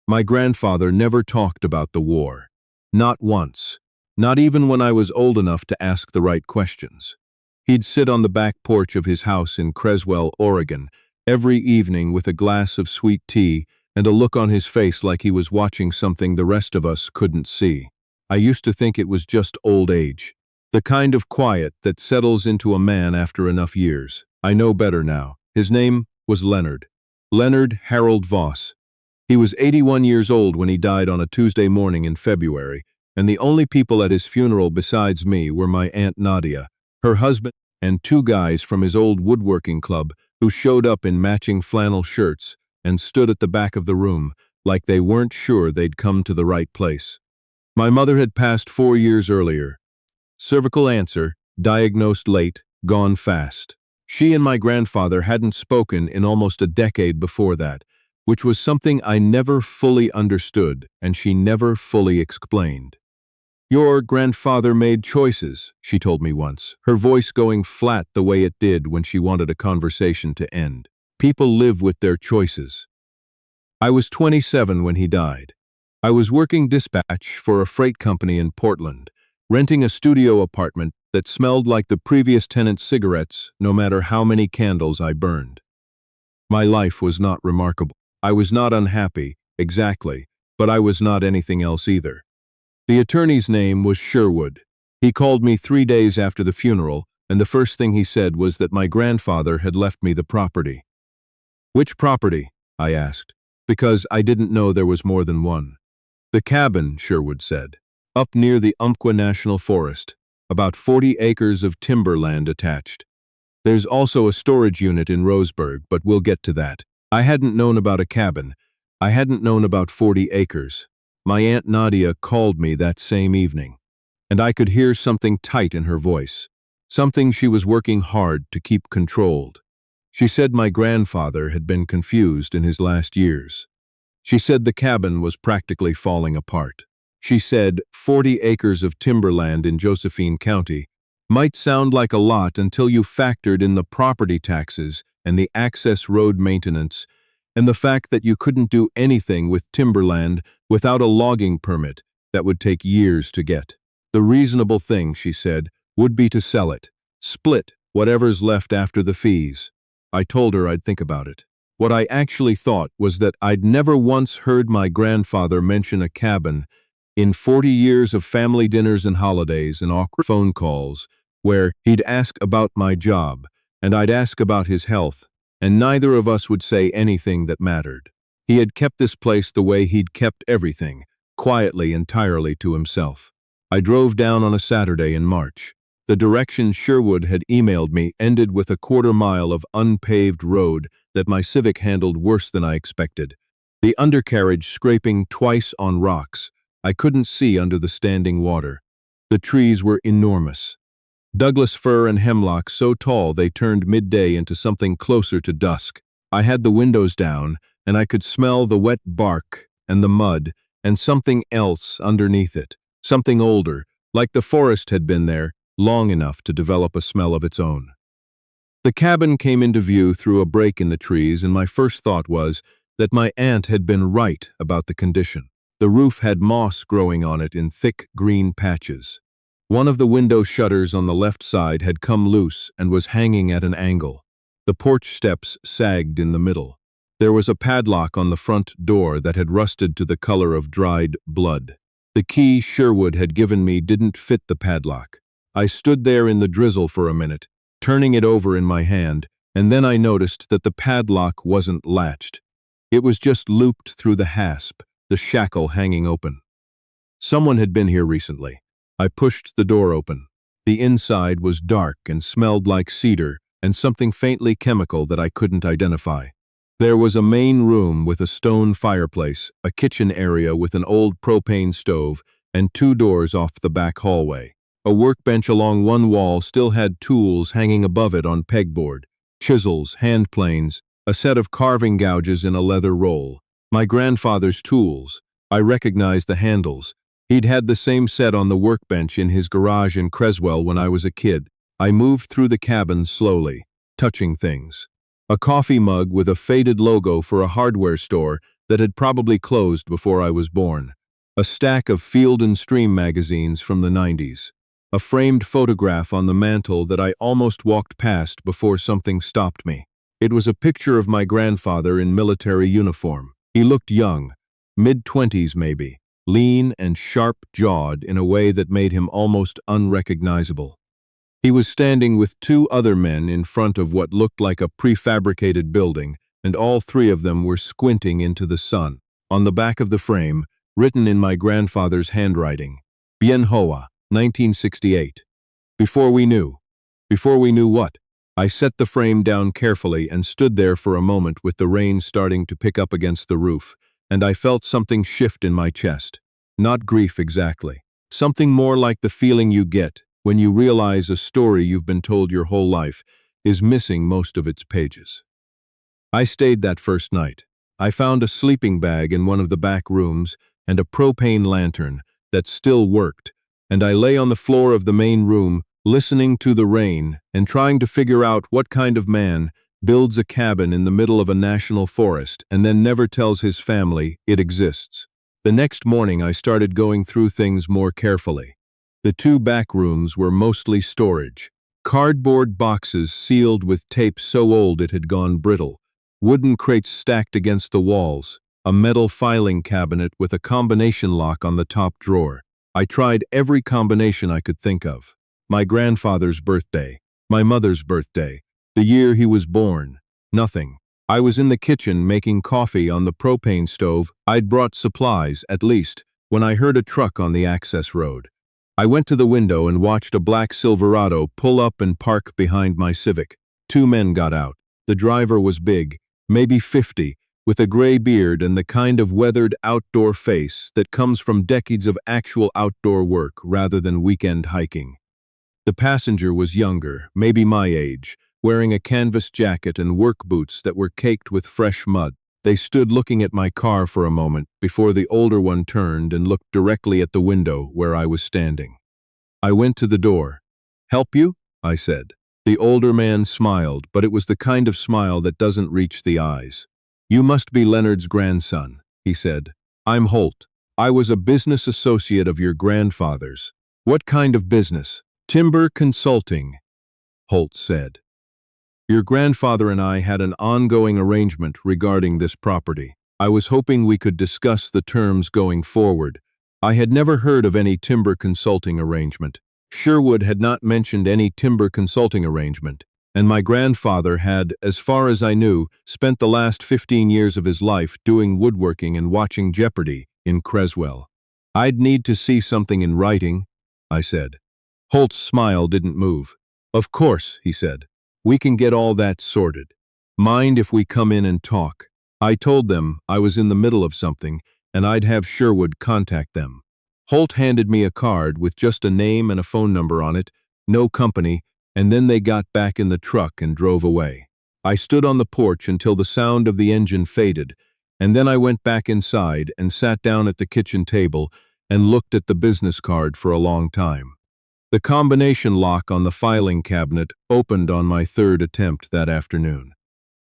My grandfather never talked about the war. Not once. Not even when I was old enough to ask the right questions. He'd sit on the back porch of his house in Creswell, Oregon, every evening with a glass of sweet tea and a look on his face like he was watching something the rest of us couldn't see. I used to think it was just old age. The kind of quiet that settles into a man after enough years. I know better now. His name was Leonard. Leonard Harold Voss. He was 81 years old when he died on a Tuesday morning in February, and the only people at his funeral besides me were my Aunt Nadia, her husband, and two guys from his old woodworking club who showed up in matching flannel shirts and stood at the back of the room like they weren't sure they'd come to the right place. My mother had passed 4 years earlier. Cervical cancer, diagnosed late, gone fast. She and my grandfather hadn't spoken in almost a decade before that, which was something I never fully understood and she never fully explained. "Your grandfather made choices," she told me once, her voice going flat the way it did when she wanted a conversation to end. People live with their choices. I was 27 when he died. I was working dispatch for a freight company in Portland, renting a studio apartment that smelled like the previous tenant's cigarettes no matter how many candles I burned. My life was not remarkable. I was not unhappy, exactly, but I was not anything else either. The attorney's name was Sherwood. He called me 3 days after the funeral, and the first thing he said was that my grandfather had left me the property. "Which property?" I asked, because I didn't know there was more than one. "The cabin," Sherwood said, "up near the Umpqua National Forest, about 40 acres of timberland attached. There's also a storage unit in Roseburg, but we'll get to that." I hadn't known about a cabin. I hadn't known about 40 acres. My Aunt Nadia called me that same evening, and I could hear something tight in her voice, something she was working hard to keep controlled. She said my grandfather had been confused in his last years. She said the cabin was practically falling apart. She said 40 acres of timberland in Josephine County might sound like a lot until you factored in the property taxes and the access road maintenance, and the fact that you couldn't do anything with timberland without a logging permit that would take years to get. The reasonable thing, she said, would be to sell it, split whatever's left after the fees. I told her I'd think about it. What I actually thought was that I'd never once heard my grandfather mention a cabin in 40 years of family dinners and holidays and awkward phone calls where he'd ask about my job and I'd ask about his health, and neither of us would say anything that mattered. He had kept this place the way he'd kept everything, quietly, entirely to himself. I drove down on a Saturday in March. The direction Sherwood had emailed me ended with a quarter-mile of unpaved road that my Civic handled worse than I expected. The undercarriage scraping twice on rocks. I couldn't see under the standing water. The trees were enormous. Douglas fir and hemlock so tall they turned midday into something closer to dusk. I had the windows down, and I could smell the wet bark and the mud and something else underneath it, something older, like the forest had been there long enough to develop a smell of its own. The cabin came into view through a break in the trees, and my first thought was that my aunt had been right about the condition. The roof had moss growing on it in thick green patches. One of the window shutters on the left side had come loose and was hanging at an angle. The porch steps sagged in the middle. There was a padlock on the front door that had rusted to the color of dried blood. The key Sherwood had given me didn't fit the padlock. I stood there in the drizzle for a minute, turning it over in my hand, and then I noticed that the padlock wasn't latched. It was just looped through the hasp, the shackle hanging open. Someone had been here recently. I pushed the door open. The inside was dark and smelled like cedar and something faintly chemical that I couldn't identify. There was a main room with a stone fireplace, a kitchen area with an old propane stove, and 2 doors off the back hallway. A workbench along one wall still had tools hanging above it on pegboard, chisels, hand planes, a set of carving gouges in a leather roll. My grandfather's tools. I recognized the handles. He'd had the same set on the workbench in his garage in Creswell when I was a kid. I moved through the cabin slowly, touching things. A coffee mug with a faded logo for a hardware store that had probably closed before I was born, a stack of Field and Stream magazines from the 90s, a framed photograph on the mantel that I almost walked past before something stopped me. It was a picture of my grandfather in military uniform. He looked young, mid-20s maybe, lean and sharp-jawed in a way that made him almost unrecognizable. He was standing with two other men in front of what looked like a prefabricated building, and all three of them were squinting into the sun. On the back of the frame, written in my grandfather's handwriting, Bien Hoa, 1968. Before we knew. Before we knew what? I set the frame down carefully and stood there for a moment with the rain starting to pick up against the roof, and I felt something shift in my chest. Not grief exactly. Something more like the feeling you get when you realize a story you've been told your whole life is missing most of its pages. I stayed that first night. I found a sleeping bag in one of the back rooms and a propane lantern that still worked, and I lay on the floor of the main room, listening to the rain and trying to figure out what kind of man builds a cabin in the middle of a national forest and then never tells his family it exists. The next morning I started going through things more carefully. The two back rooms were mostly storage. Cardboard boxes sealed with tape so old it had gone brittle, wooden crates stacked against the walls, a metal filing cabinet with a combination lock on the top drawer. I tried every combination I could think of. My grandfather's birthday, my mother's birthday, the year he was born. Nothing. I was in the kitchen making coffee on the propane stove. I'd brought supplies, at least, when I heard a truck on the access road. I went to the window and watched a black Silverado pull up and park behind my Civic. Two men got out. The driver was big, maybe 50, with a gray beard and the kind of weathered outdoor face that comes from decades of actual outdoor work rather than weekend hiking. The passenger was younger, maybe my age, wearing a canvas jacket and work boots that were caked with fresh mud. They stood looking at my car for a moment before the older one turned and looked directly at the window where I was standing. I went to the door. "Help you?" I said. The older man smiled, but it was the kind of smile that doesn't reach the eyes. "You must be Leonard's grandson," he said. "I'm Holt. I was a business associate of your grandfather's." "What kind of business?" "Timber consulting," Holt said. "Your grandfather and I had an ongoing arrangement regarding this property. I was hoping we could discuss the terms going forward. I had never heard of any timber consulting arrangement. Sherwood had not mentioned any timber consulting arrangement, and my grandfather had, as far as I knew, spent the last 15 years of his life doing woodworking and watching Jeopardy in Creswell. "I'd need to see something in writing," I said. Holt's smile didn't move. "Of course," he said. "We can get all that sorted. Mind if we come in and talk?" I told them I was in the middle of something, and I'd have Sherwood contact them. Holt handed me a card with just a name and a phone number on it, no company, and then they got back in the truck and drove away. I stood on the porch until the sound of the engine faded, and then I went back inside and sat down at the kitchen table and looked at the business card for a long time. The combination lock on the filing cabinet opened on my third attempt that afternoon.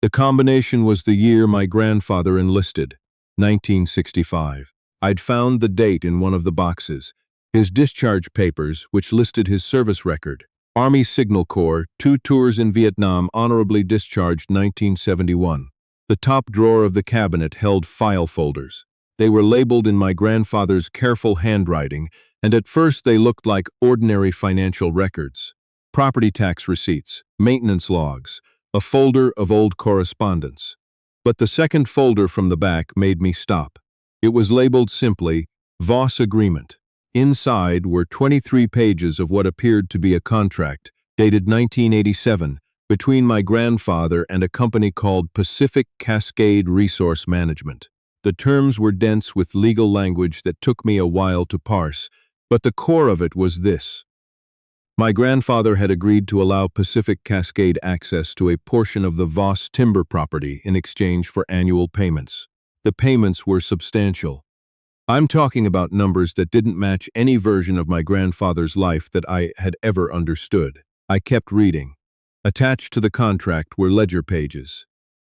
The combination was the year my grandfather enlisted, 1965. I'd found the date in one of the boxes. His discharge papers, which listed his service record. Army Signal Corps, 2 tours in Vietnam, honorably discharged 1971. The top drawer of the cabinet held file folders. They were labeled in my grandfather's careful handwriting, and at first they looked like ordinary financial records. Property tax receipts, maintenance logs, a folder of old correspondence. But the second folder from the back made me stop. It was labeled simply, Voss Agreement. Inside were 23 pages of what appeared to be a contract, dated 1987, between my grandfather and a company called Pacific Cascade Resource Management. The terms were dense with legal language that took me a while to parse, but the core of it was this. My grandfather had agreed to allow Pacific Cascade access to a portion of the Voss timber property in exchange for annual payments. The payments were substantial. I'm talking about numbers that didn't match any version of my grandfather's life that I had ever understood. I kept reading. Attached to the contract were ledger pages.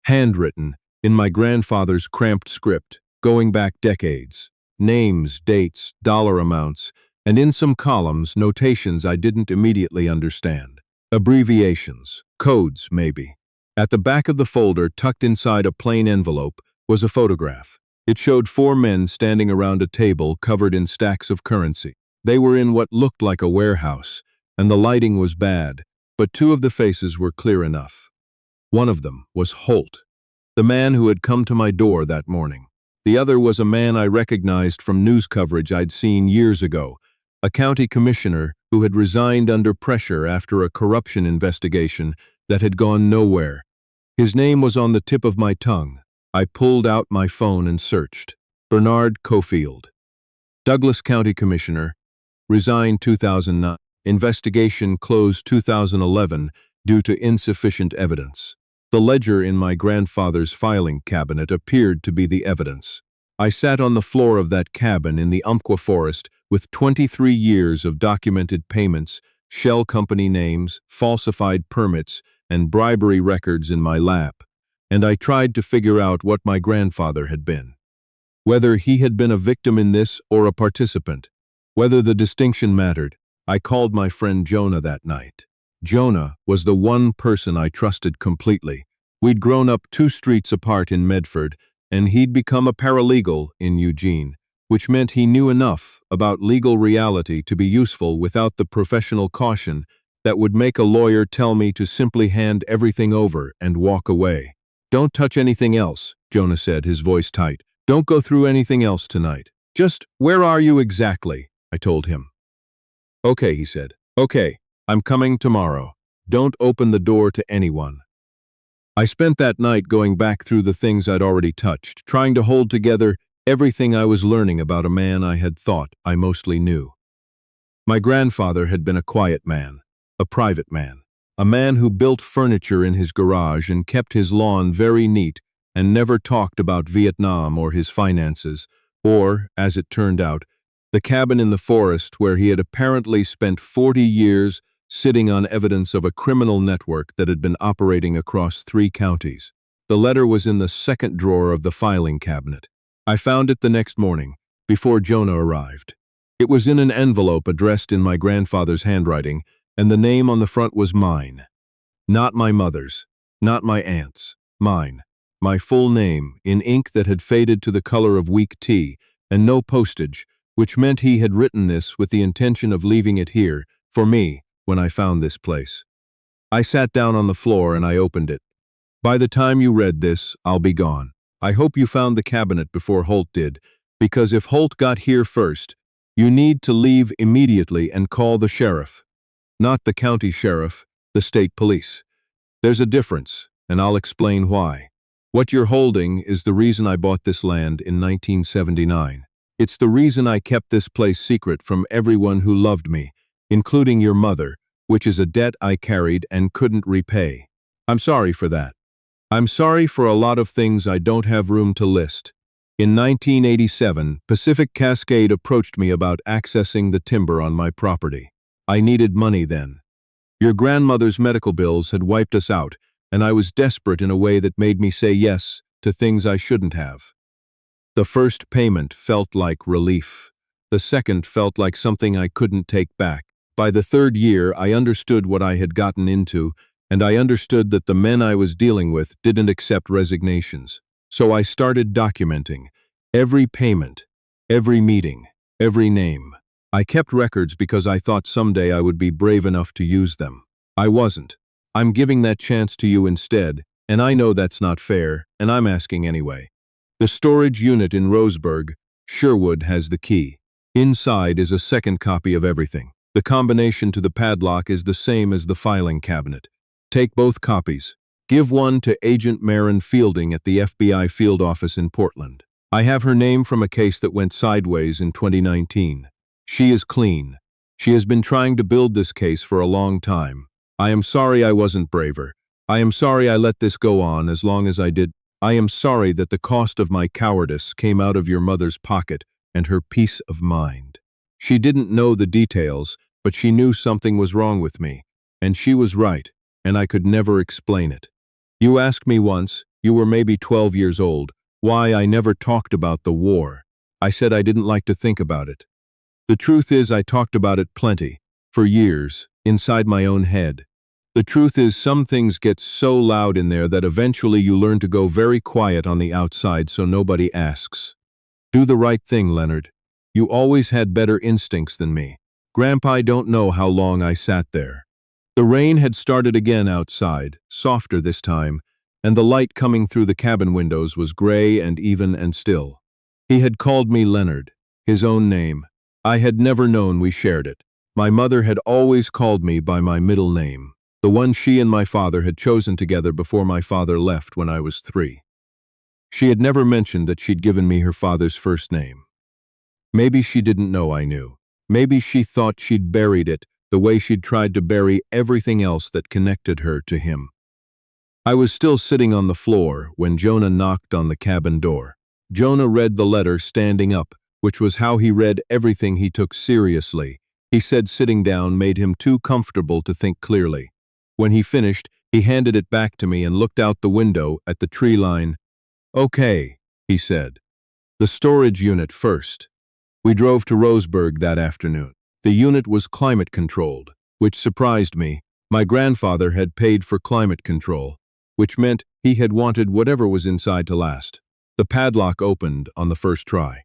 Handwritten, in my grandfather's cramped script, going back decades. Names, dates, dollar amounts, and in some columns, notations I didn't immediately understand. Abbreviations, codes, maybe. At the back of the folder, tucked inside a plain envelope, was a photograph. It showed four men standing around a table covered in stacks of currency. They were in what looked like a warehouse, and the lighting was bad, but two of the faces were clear enough. One of them was Holt, the man who had come to my door that morning. The other was a man I recognized from news coverage I'd seen years ago, a county commissioner who had resigned under pressure after a corruption investigation that had gone nowhere. His name was on the tip of my tongue. I pulled out my phone and searched. Bernard Cofield. Douglas County Commissioner, resigned 2009. Investigation closed 2011 due to insufficient evidence. The ledger in my grandfather's filing cabinet appeared to be the evidence. I sat on the floor of that cabin in the Umpqua Forest with 23 years of documented payments, shell company names, falsified permits, and bribery records in my lap, and I tried to figure out what my grandfather had been. Whether he had been a victim in this or a participant, whether the distinction mattered, I called my friend Jonah that night. Jonah was the one person I trusted completely. We'd grown up 2 streets apart in Medford, and he'd become a paralegal in Eugene, which meant he knew enough about legal reality to be useful without the professional caution that would make a lawyer tell me to simply hand everything over and walk away. "Don't touch anything else," Jonah said, his voice tight. "Don't go through anything else tonight. Just, where are you exactly?" I told him. "Okay," he said. "Okay, I'm coming tomorrow. Don't open the door to anyone." I spent that night going back through the things I'd already touched, trying to hold together everything I was learning about a man I had thought I mostly knew. My grandfather had been a quiet man, a private man, a man who built furniture in his garage and kept his lawn very neat and never talked about Vietnam or his finances, or, as it turned out, the cabin in the forest where he had apparently spent 40 years sitting on evidence of a criminal network that had been operating across 3 counties. The letter was in the second drawer of the filing cabinet. I found it the next morning, before Jonah arrived. It was in an envelope addressed in my grandfather's handwriting, and the name on the front was mine. Not my mother's, not my aunt's, mine. My full name, in ink that had faded to the color of weak tea, and no postage, which meant he had written this with the intention of leaving it here, for me, when I found this place. I sat down on the floor and I opened it. "By the time you read this, I'll be gone. I hope you found the cabinet before Holt did, because if Holt got here first, you need to leave immediately and call the sheriff. Not the county sheriff, the state police. There's a difference, and I'll explain why. What you're holding is the reason I bought this land in 1979. It's the reason I kept this place secret from everyone who loved me, including your mother, which is a debt I carried and couldn't repay. I'm sorry for that. I'm sorry for a lot of things I don't have room to list. In 1987, Pacific Cascade approached me about accessing the timber on my property. I needed money then. Your grandmother's medical bills had wiped us out, and I was desperate in a way that made me say yes to things I shouldn't have. The first payment felt like relief. The second felt like something I couldn't take back. By the 3rd year, I understood what I had gotten into, and I understood that the men I was dealing with didn't accept resignations. So I started documenting every payment, every meeting, every name. I kept records because I thought someday I would be brave enough to use them. I wasn't. I'm giving that chance to you instead, and I know that's not fair, and I'm asking anyway. The storage unit in Roseburg, Sherwood, has the key. Inside is a second copy of everything. The combination to the padlock is the same as the filing cabinet. Take both copies. Give one to Agent Maren Fielding at the FBI field office in Portland. I have her name from a case that went sideways in 2019. She is clean. She has been trying to build this case for a long time. I am sorry I wasn't braver. I am sorry I let this go on as long as I did. I am sorry that the cost of my cowardice came out of your mother's pocket and her peace of mind. She didn't know the details, but she knew something was wrong with me, and she was right, and I could never explain it. You asked me once, you were maybe 12 years old, why I never talked about the war. I said I didn't like to think about it. The truth is I talked about it plenty, for years, inside my own head. The truth is some things get so loud in there that eventually you learn to go very quiet on the outside so nobody asks. Do the right thing, Leonard. You always had better instincts than me. Grandpa, I don't know how long I sat there. The rain had started again outside, softer this time, and the light coming through the cabin windows was gray and even and still. He had called me Leonard, his own name. I had never known we shared it. My mother had always called me by my middle name, the one she and my father had chosen together before my father left when I was 3. She had never mentioned that she'd given me her father's first name. Maybe she didn't know I knew. Maybe she thought she'd buried it the way she'd tried to bury everything else that connected her to him. I was still sitting on the floor when Jonah knocked on the cabin door. Jonah read the letter standing up, which was how he read everything he took seriously. He said sitting down made him too comfortable to think clearly. When he finished, he handed it back to me and looked out the window at the tree line. "Okay," he said. "The storage unit first." We drove to Roseburg that afternoon. The unit was climate-controlled, which surprised me. My grandfather had paid for climate control, which meant he had wanted whatever was inside to last. The padlock opened on the first try.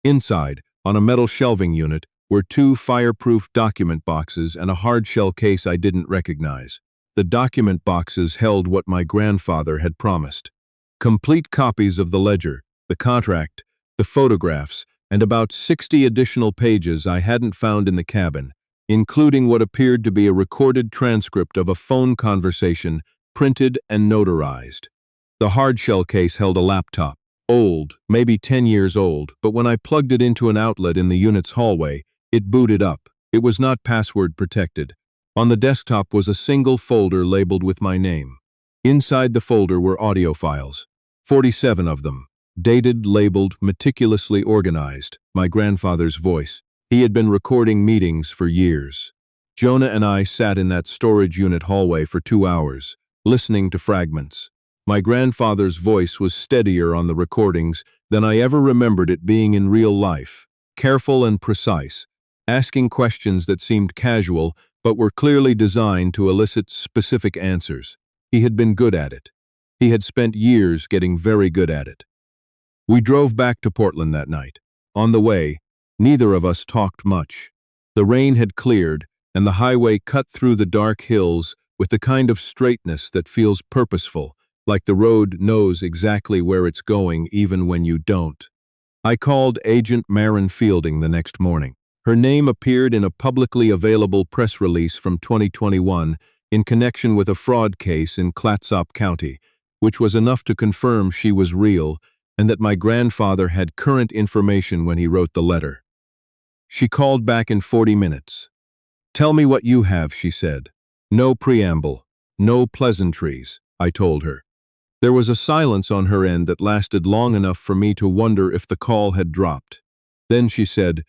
Inside, on a metal shelving unit, were 2 fireproof document boxes and a hard-shell case I didn't recognize. The document boxes held what my grandfather had promised: complete copies of the ledger, the contract, the photographs, and about 60 additional pages I hadn't found in the cabin, including what appeared to be a recorded transcript of a phone conversation, printed and notarized. The hard-shell case held a laptop, old, maybe 10 years old, but when I plugged it into an outlet in the unit's hallway, it booted up. It was not password protected. On the desktop was a single folder labeled with my name. Inside the folder were audio files, 47 of them, dated, labeled, meticulously organized, my grandfather's voice. He had been recording meetings for years. Jonah and I sat in that storage unit hallway for 2 hours, listening to fragments. My grandfather's voice was steadier on the recordings than I ever remembered it being in real life, careful and precise, asking questions that seemed casual but were clearly designed to elicit specific answers. He had been good at it. He had spent years getting very good at it. We drove back to Portland that night. On the way, neither of us talked much. The rain had cleared, and the highway cut through the dark hills with the kind of straightness that feels purposeful, like the road knows exactly where it's going even when you don't. I called Agent Maren Fielding the next morning. Her name appeared in a publicly available press release from 2021 in connection with a fraud case in Clatsop County, which was enough to confirm she was real and that my grandfather had current information when he wrote the letter. She called back in 40 minutes. "Tell me what you have," she said. "No preamble, no pleasantries," I told her. There was a silence on her end that lasted long enough for me to wonder if the call had dropped. Then she said,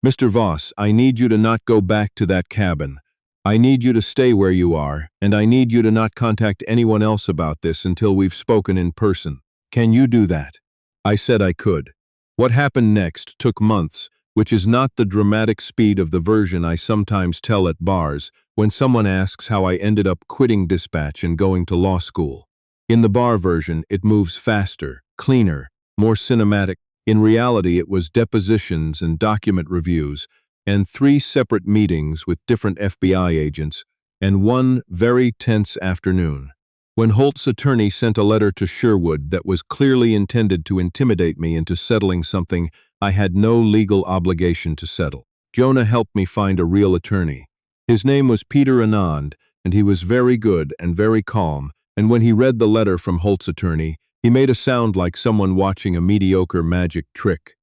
"Mr. Voss, I need you to not go back to that cabin. I need you to stay where you are, and I need you to not contact anyone else about this until we've spoken in person. Can you do that?" I said I could. What happened next took months, which is not the dramatic speed of the version I sometimes tell at bars when someone asks how I ended up quitting dispatch and going to law school. In the bar version, it moves faster, cleaner, more cinematic. In reality, it was depositions and document reviews, and 3 separate meetings with different FBI agents, and one very tense afternoon, when Holt's attorney sent a letter to Sherwood that was clearly intended to intimidate me into settling something I had no legal obligation to settle. Jonah helped me find a real attorney. His name was Peter Anand, and he was very good and very calm, and when he read the letter from Holt's attorney, he made a sound like someone watching a mediocre magic trick.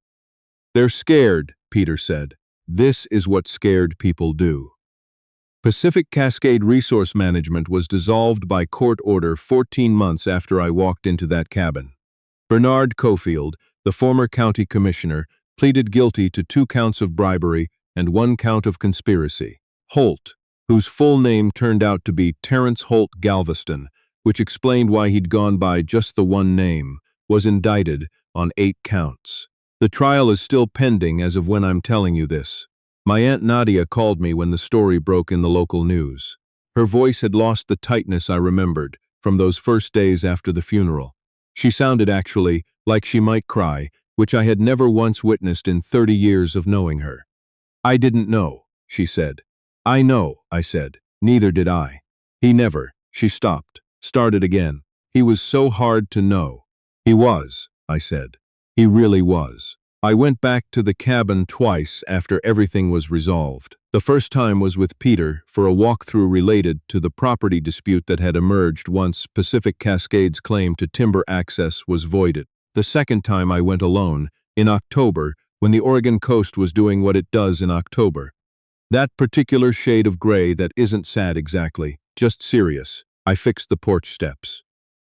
"They're scared," Peter said. "This is what scared people do." Pacific Cascade Resource Management was dissolved by court order 14 months after I walked into that cabin. Bernard Cofield, the former county commissioner, pleaded guilty to 2 counts of bribery and 1 count of conspiracy. Holt, whose full name turned out to be Terrence Holt Galveston, which explained why he'd gone by just the one name, was indicted, on 8 counts. The trial is still pending as of when I'm telling you this. My Aunt Nadia called me when the story broke in the local news. Her voice had lost the tightness I remembered from those first days after the funeral. She sounded actually like she might cry, which I had never once witnessed in 30 years of knowing her. "I didn't know," she said. "I know," I said. "Neither did I." "He never." She stopped, started again. "He was so hard to know." "He was," I said. "He really was." I went back to the cabin twice after everything was resolved. The first time was with Peter for a walkthrough related to the property dispute that had emerged once Pacific Cascade's claim to timber access was voided. The second time I went alone, in October, when the Oregon coast was doing what it does in October. That particular shade of gray that isn't sad exactly, just serious. I fixed the porch steps.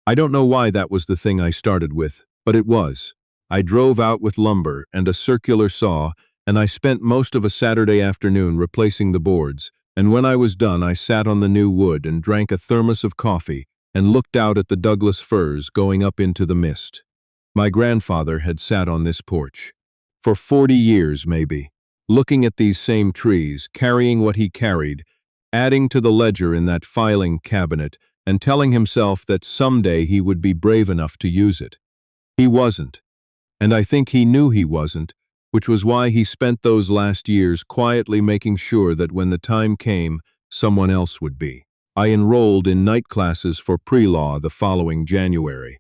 I don't know why that was the thing I started with, but it was. I drove out with lumber and a circular saw, and I spent most of a Saturday afternoon replacing the boards, and when I was done I sat on the new wood and drank a thermos of coffee and looked out at the Douglas firs going up into the mist. My grandfather had sat on this porch. For 40 years, maybe, looking at these same trees, carrying what he carried, adding to the ledger in that filing cabinet, and telling himself that someday he would be brave enough to use it. He wasn't, and I think he knew he wasn't, which was why he spent those last years quietly making sure that when the time came, someone else would be. I enrolled in night classes for pre-law the following January.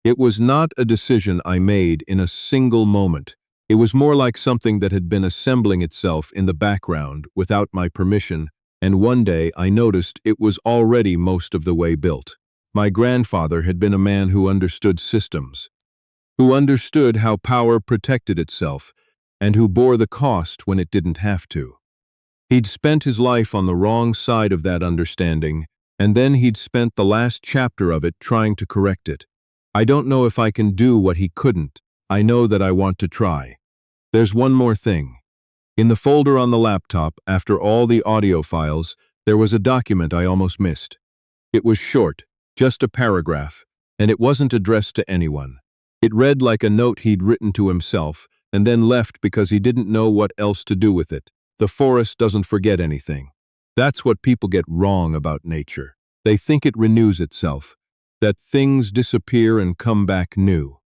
It was not a decision I made in a single moment. It was more like something that had been assembling itself in the background without my permission, and one day I noticed it was already most of the way built. My grandfather had been a man who understood systems, who understood how power protected itself, and who bore the cost when it didn't have to. He'd spent his life on the wrong side of that understanding, and then he'd spent the last chapter of it trying to correct it. I don't know if I can do what he couldn't. I know that I want to try. There's one more thing. In the folder on the laptop, after all the audio files, there was a document I almost missed. It was short, just a paragraph, and it wasn't addressed to anyone. It read like a note he'd written to himself, and then left because he didn't know what else to do with it. The forest doesn't forget anything. That's what people get wrong about nature. They think it renews itself, that things disappear and come back new.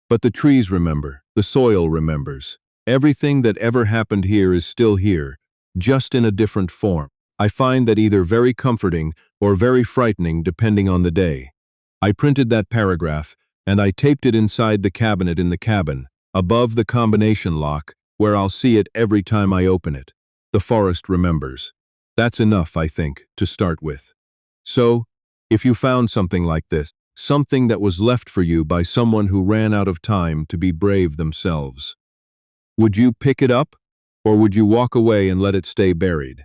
But the trees remember, the soil remembers. Everything that ever happened here is still here, just in a different form. I find that either very comforting or very frightening depending on the day. I printed that paragraph, and I taped it inside the cabinet in the cabin, above the combination lock, where I'll see it every time I open it. The forest remembers. That's enough, I think, to start with. So, if you found something like this, something that was left for you by someone who ran out of time to be brave themselves, would you pick it up, or would you walk away and let it stay buried?